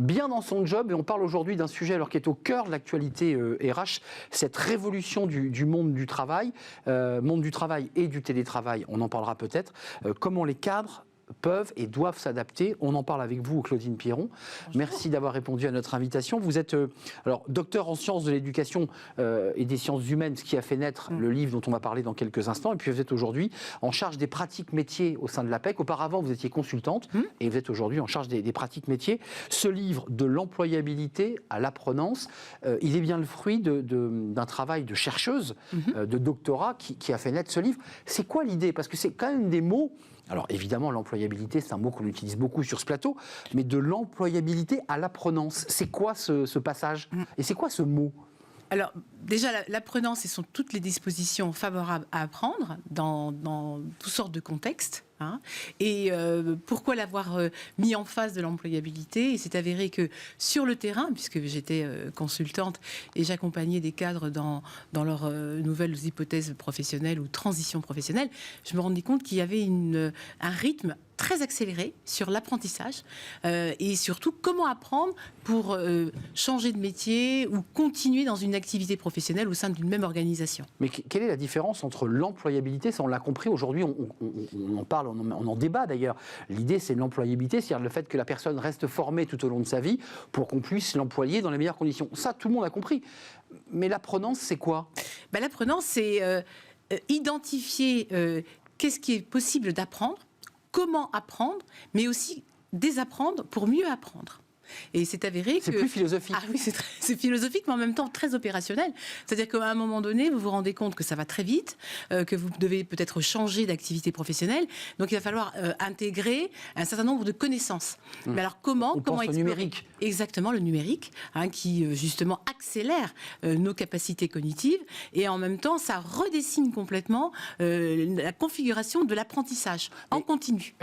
bien dans son job. Et on parle aujourd'hui d'un sujet qui est au cœur de l'actualité RH, cette révolution du monde du travail et du télétravail. On en parlera peut-être. Comment les cadres peuvent et doivent s'adapter. On en parle avec vous, Claudine Pierron. Bonjour. Merci d'avoir répondu à notre invitation. Vous êtes docteur en sciences de l'éducation et des sciences humaines, ce qui a fait naître le livre dont on va parler dans quelques instants. Et puis vous êtes aujourd'hui en charge des pratiques métiers au sein de l'APEC. Auparavant, vous étiez consultante et vous êtes aujourd'hui en charge des pratiques métiers. Ce livre, de l'employabilité à l'apprenance, il est bien le fruit d'un travail de chercheuse, de doctorat qui a fait naître ce livre. C'est quoi l'idée? Parce que c'est quand même des mots... Alors évidemment, l'employabilité, c'est un mot qu'on utilise beaucoup sur ce plateau, mais de l'employabilité à l'apprenance, c'est quoi ce passage? Et c'est quoi ce mot? Alors, déjà, l'apprenance, ce sont toutes les dispositions favorables à apprendre dans toutes sortes de contextes. Et pourquoi l'avoir mis en face de l'employabilité? Il s'est avéré que sur le terrain, puisque j'étais consultante et j'accompagnais des cadres dans leurs nouvelles hypothèses professionnelles ou transitions professionnelles, je me rendais compte qu'il y avait un rythme très accéléré sur l'apprentissage et surtout comment apprendre pour changer de métier ou continuer dans une activité professionnelle au sein d'une même organisation. Mais quelle est la différence entre l'employabilité? Ça, on l'a compris, aujourd'hui on en parle, on en débat d'ailleurs. L'idée, c'est l'employabilité, c'est-à-dire le fait que la personne reste formée tout au long de sa vie pour qu'on puisse l'employer dans les meilleures conditions. Ça, tout le monde a compris. Mais l'apprenance, c'est quoi? L'apprenance, c'est identifier qu'est-ce qui est possible d'apprendre, comment apprendre, mais aussi désapprendre pour mieux apprendre. Et c'est avéré que... C'est plus philosophique. Ah oui, c'est philosophique, mais en même temps très opérationnel. C'est-à-dire qu'à un moment donné, vous vous rendez compte que ça va très vite, que vous devez peut-être changer d'activité professionnelle. Donc il va falloir intégrer un certain nombre de connaissances. Mais alors comment pense au numérique. Exactement, le numérique, qui justement accélère nos capacités cognitives. Et en même temps, ça redessine complètement la configuration de l'apprentissage en continu.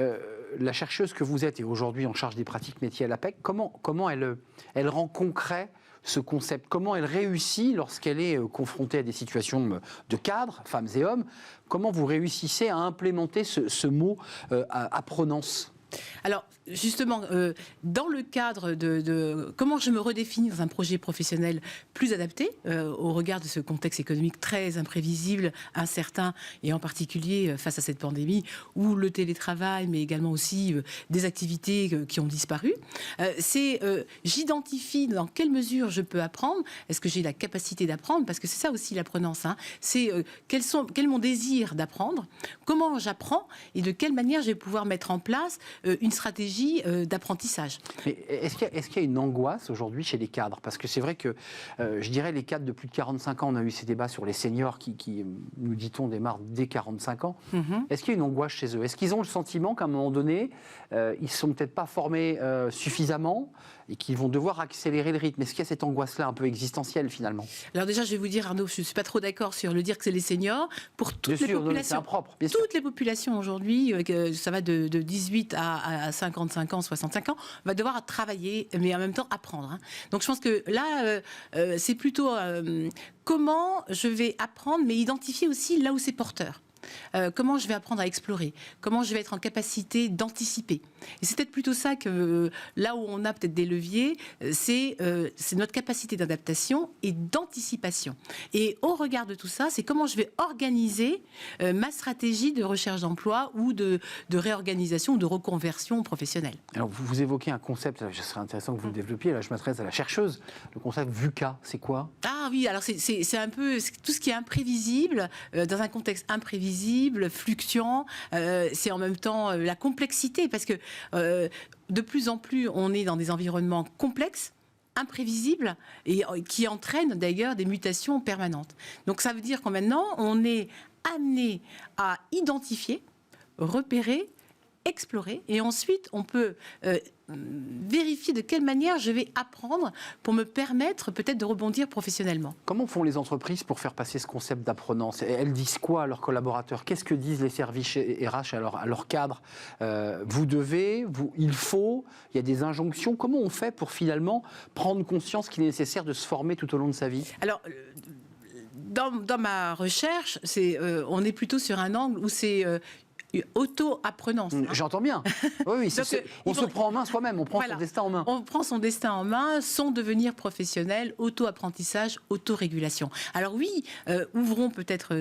La chercheuse que vous êtes et aujourd'hui en charge des pratiques métiers à l'APEC, comment elle rend concret ce concept? Comment elle réussit lorsqu'elle est confrontée à des situations de cadres, femmes et hommes? Comment vous réussissez à implémenter ce mot apprenance? Alors, justement, dans le cadre de comment je me redéfinis dans un projet professionnel plus adapté au regard de ce contexte économique très imprévisible, incertain, et en particulier face à cette pandémie, où le télétravail, mais également aussi des activités qui ont disparu, j'identifie dans quelle mesure je peux apprendre. Est-ce que j'ai la capacité d'apprendre? Parce que c'est ça aussi l'apprenance. C'est quel est mon désir d'apprendre, comment j'apprends et de quelle manière je vais pouvoir mettre en place une stratégie d'apprentissage. Mais est-ce qu'il y a une angoisse aujourd'hui chez les cadres? Parce que c'est vrai que, je dirais, les cadres de plus de 45 ans, on a eu ces débats sur les seniors qui nous dit-on, démarrent dès 45 ans. Est-ce qu'il y a une angoisse chez eux? Est-ce qu'ils ont le sentiment qu'à un moment donné, ils ne sont peut-être pas formés suffisamment et qu'ils vont devoir accélérer le rythme? Est-ce qu'il y a cette angoisse-là un peu existentielle finalement? Alors déjà, je vais vous dire, Arnaud, je ne suis pas trop d'accord sur le dire que c'est les seniors. Pour toutes les populations, toutes les populations aujourd'hui, ça va de 18 à 55 ans, 65 ans, va devoir travailler, mais en même temps apprendre. Donc je pense que là, c'est plutôt comment je vais apprendre, mais identifier aussi là où c'est porteur. Comment je vais apprendre à explorer, comment je vais être en capacité d'anticiper. Et c'est peut-être plutôt ça que là où on a peut-être des leviers, c'est notre capacité d'adaptation et d'anticipation. Et au regard de tout ça, c'est comment je vais organiser ma stratégie de recherche d'emploi ou de réorganisation ou de reconversion professionnelle. Alors vous évoquez un concept, ce serait intéressant que vous le développiez, là je m'adresse à la chercheuse, le concept VUCA, c'est quoi? Ah oui, alors c'est un peu tout ce qui est imprévisible, dans un contexte imprévisible, fluctuant, c'est en même temps la complexité, parce que de plus en plus on est dans des environnements complexes, imprévisibles, et qui entraînent d'ailleurs des mutations permanentes. Donc ça veut dire que maintenant on est amené à identifier, repérer, explorer, et ensuite on peut vérifier de quelle manière je vais apprendre pour me permettre peut-être de rebondir professionnellement. Comment font les entreprises pour faire passer ce concept d'apprenance? Elles disent quoi à leurs collaborateurs? Qu'est-ce que disent les services RH à leurs cadres? Vous devez, il faut, il y a des injonctions. Comment on fait pour finalement prendre conscience qu'il est nécessaire de se former tout au long de sa vie? Alors, dans ma recherche, on est plutôt sur un angle où c'est auto-apprenance. J'entends bien. Oui, Donc, on se prend en main soi-même, on prend son destin en main. On prend son destin en main, son devenir professionnel, auto-apprentissage, auto-régulation. Alors oui, ouvrons peut-être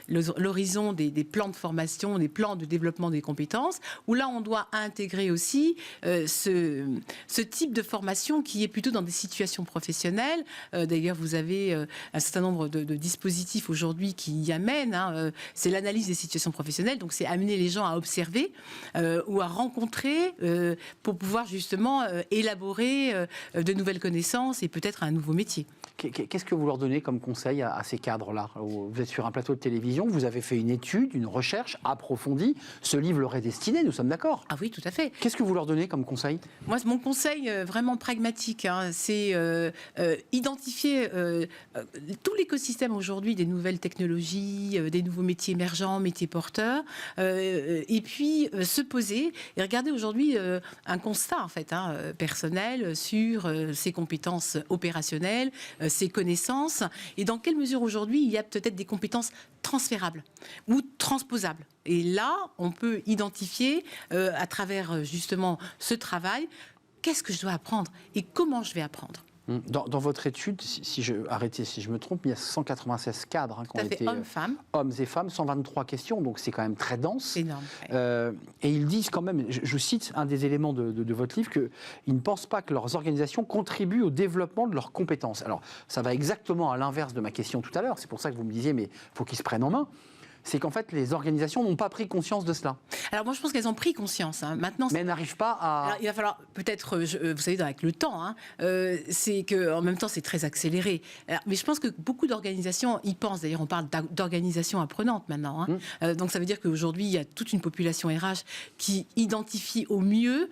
l'horizon des plans de formation, des plans de développement des compétences, où là on doit intégrer aussi ce type de formation qui est plutôt dans des situations professionnelles. D'ailleurs, vous avez un certain nombre de dispositifs aujourd'hui qui y amènent. C'est l'analyse des situations professionnelles, donc c'est amener les gens à observer ou à rencontrer pour pouvoir justement élaborer de nouvelles connaissances et peut-être un nouveau métier. Qu'est-ce que vous leur donnez comme conseil à ces cadres-là? Vous êtes sur un plateau de télévision, vous avez fait une étude, une recherche approfondie. Ce livre leur est destiné, nous sommes d'accord? Ah oui, tout à fait. Qu'est-ce que vous leur donnez comme conseil? Moi, mon conseil vraiment pragmatique, c'est identifier tout l'écosystème aujourd'hui des nouvelles technologies, des nouveaux métiers émergents, métiers porteurs, et puis se poser et regarder aujourd'hui un constat en fait personnel sur ses compétences opérationnelles, ses connaissances, et dans quelle mesure aujourd'hui il y a peut-être des compétences transférables ou transposables. Et là, on peut identifier à travers justement ce travail, qu'est-ce que je dois apprendre et comment je vais apprendre. Dans votre étude, si je me trompe, il y a 196 cadres qui ont été hommes et femmes, 123 questions, donc c'est quand même très dense. Énorme. Et ils disent quand même, je cite un des éléments de votre livre, qu'ils ne pensent pas que leurs organisations contribuent au développement de leurs compétences. Alors, ça va exactement à l'inverse de ma question tout à l'heure, c'est pour ça que vous me disiez, mais il faut qu'ils se prennent en main. C'est qu'en fait, les organisations n'ont pas pris conscience de cela. Alors moi, je pense qu'elles ont pris conscience. Maintenant, mais elles n'arrivent pas à... Alors, il va falloir peut-être, vous savez, avec le temps, c'est qu'en même temps, c'est très accéléré. Alors, mais je pense que beaucoup d'organisations y pensent. D'ailleurs, on parle d'organisation apprenante maintenant. Donc ça veut dire qu'aujourd'hui, il y a toute une population RH qui identifie au mieux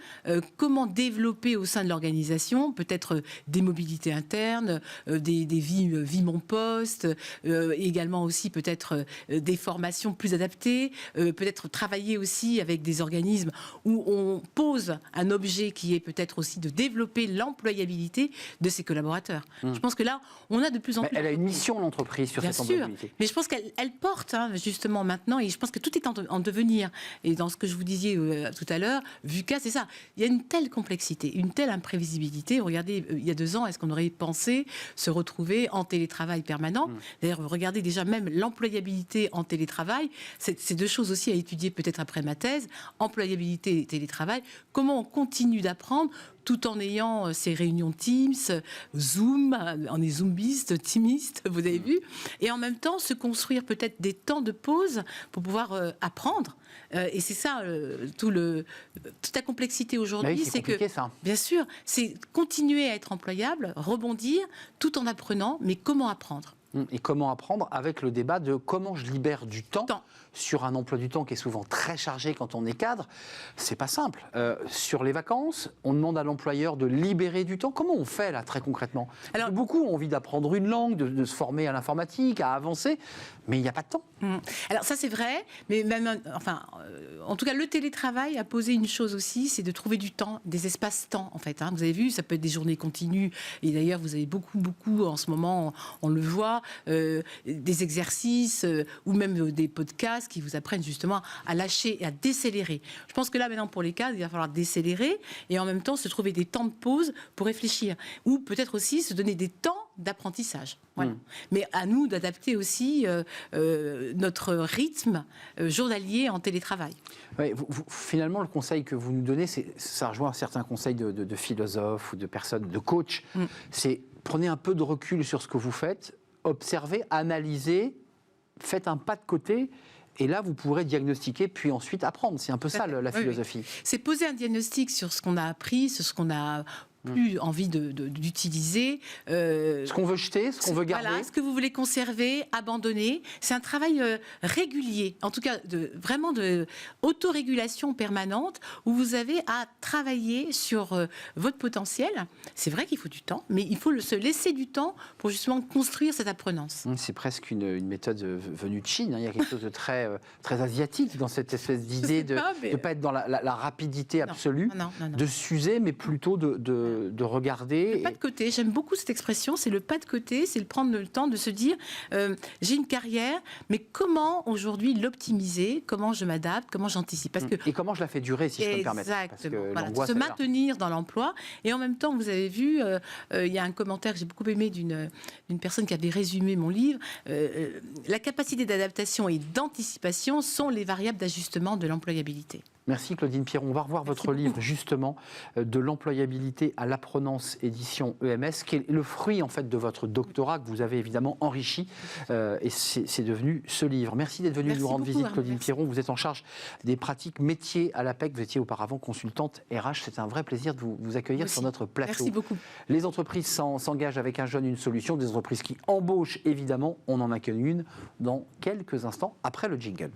comment développer au sein de l'organisation, peut-être des mobilités internes, des vies mon poste, également aussi peut-être des formations plus adaptées, peut-être travailler aussi avec des organismes où on pose un objet qui est peut-être aussi de développer l'employabilité de ses collaborateurs. Je pense que là, on a de plus en plus... Elle a une mission, l'entreprise, sur cette employabilité. Mais je pense qu'elle porte, justement, maintenant, et je pense que tout est en devenir. Et dans ce que je vous disais tout à l'heure, VUCA, c'est ça. Il y a une telle complexité, une telle imprévisibilité. Regardez, il y a 2 ans, est-ce qu'on aurait pensé se retrouver en télétravail permanent? D'ailleurs, regardez déjà même l'employabilité en télétravail. C'est 2 choses aussi à étudier peut-être après ma thèse. Employabilité et télétravail. Comment on continue d'apprendre tout en ayant ces réunions Teams, Zoom, on est zoomiste, teamiste, vous avez vu, et en même temps se construire peut-être des temps de pause pour pouvoir apprendre. Et c'est ça, toute la complexité aujourd'hui, c'est que, ça. Bien sûr, c'est continuer à être employable, rebondir, tout en apprenant, mais comment apprendre? Et comment apprendre avec le débat de comment je libère du temps sur un emploi du temps qui est souvent très chargé quand on est cadre. C'est pas simple. Sur les vacances, on demande à l'employeur de libérer du temps. Comment on fait là très concrètement? Alors, beaucoup ont envie d'apprendre une langue, de se former à l'informatique, à avancer, mais il n'y a pas de temps. Alors ça c'est vrai, mais même, en tout cas le télétravail a posé une chose aussi, c'est de trouver du temps, des espaces-temps en fait. Vous avez vu, ça peut être des journées continues, et d'ailleurs vous avez beaucoup en ce moment, on le voit, des exercices ou même des podcasts qui vous apprennent justement à lâcher et à décélérer. Je pense que là maintenant pour les cadres, il va falloir décélérer et en même temps se trouver des temps de pause pour réfléchir, ou peut-être aussi se donner des temps d'apprentissage. Voilà. Mais à nous d'adapter aussi notre rythme journalier en télétravail. Oui, finalement, le conseil que vous nous donnez, ça rejoint certains conseils de philosophes ou de personnes, de coachs. C'est prenez un peu de recul sur ce que vous faites, observez, analysez, faites un pas de côté. Et là, vous pourrez diagnostiquer, puis ensuite apprendre. C'est un peu ça, la philosophie. Oui. C'est poser un diagnostic sur ce qu'on a appris, sur ce qu'on a plus envie d'utiliser. Ce qu'on veut jeter, ce qu'on veut garder. Voilà, ce que vous voulez conserver, abandonner. C'est un travail régulier, en tout cas vraiment de autorégulation permanente, où vous avez à travailler sur votre potentiel. C'est vrai qu'il faut du temps, mais il faut se laisser du temps pour justement construire cette apprenance. C'est presque une méthode venue de Chine. Il y a quelque chose de très asiatique dans cette espèce d'idée de ne pas être dans la rapidité absolue, de s'user, mais plutôt de de regarder. Le pas de côté, j'aime beaucoup cette expression, c'est le pas de côté, c'est le prendre le temps de se dire, j'ai une carrière, mais comment aujourd'hui l'optimiser, comment je m'adapte, comment j'anticipe. Et comment je la fais durer, si je peux me permettre. Exactement. Voilà, se maintenir dans l'emploi. Et en même temps, vous avez vu, il y a un commentaire que j'ai beaucoup aimé d'une personne qui avait résumé mon livre. La capacité d'adaptation et d'anticipation sont les variables d'ajustement de l'employabilité. Merci Claudine Pierron. On va revoir votre livre justement de l'employabilité à l'apprenance, édition EMS, qui est le fruit en fait de votre doctorat que vous avez évidemment enrichi et c'est devenu ce livre. Merci d'être venu nous rendre visite, Claudine Pierron. Vous êtes en charge des pratiques métiers à l'APEC. Vous étiez auparavant consultante RH. C'est un vrai plaisir de vous accueillir sur notre plateau. Merci beaucoup. Les entreprises s'engagent avec un jeune, une solution. Des entreprises qui embauchent évidemment. On en accueille une dans quelques instants après le jingle.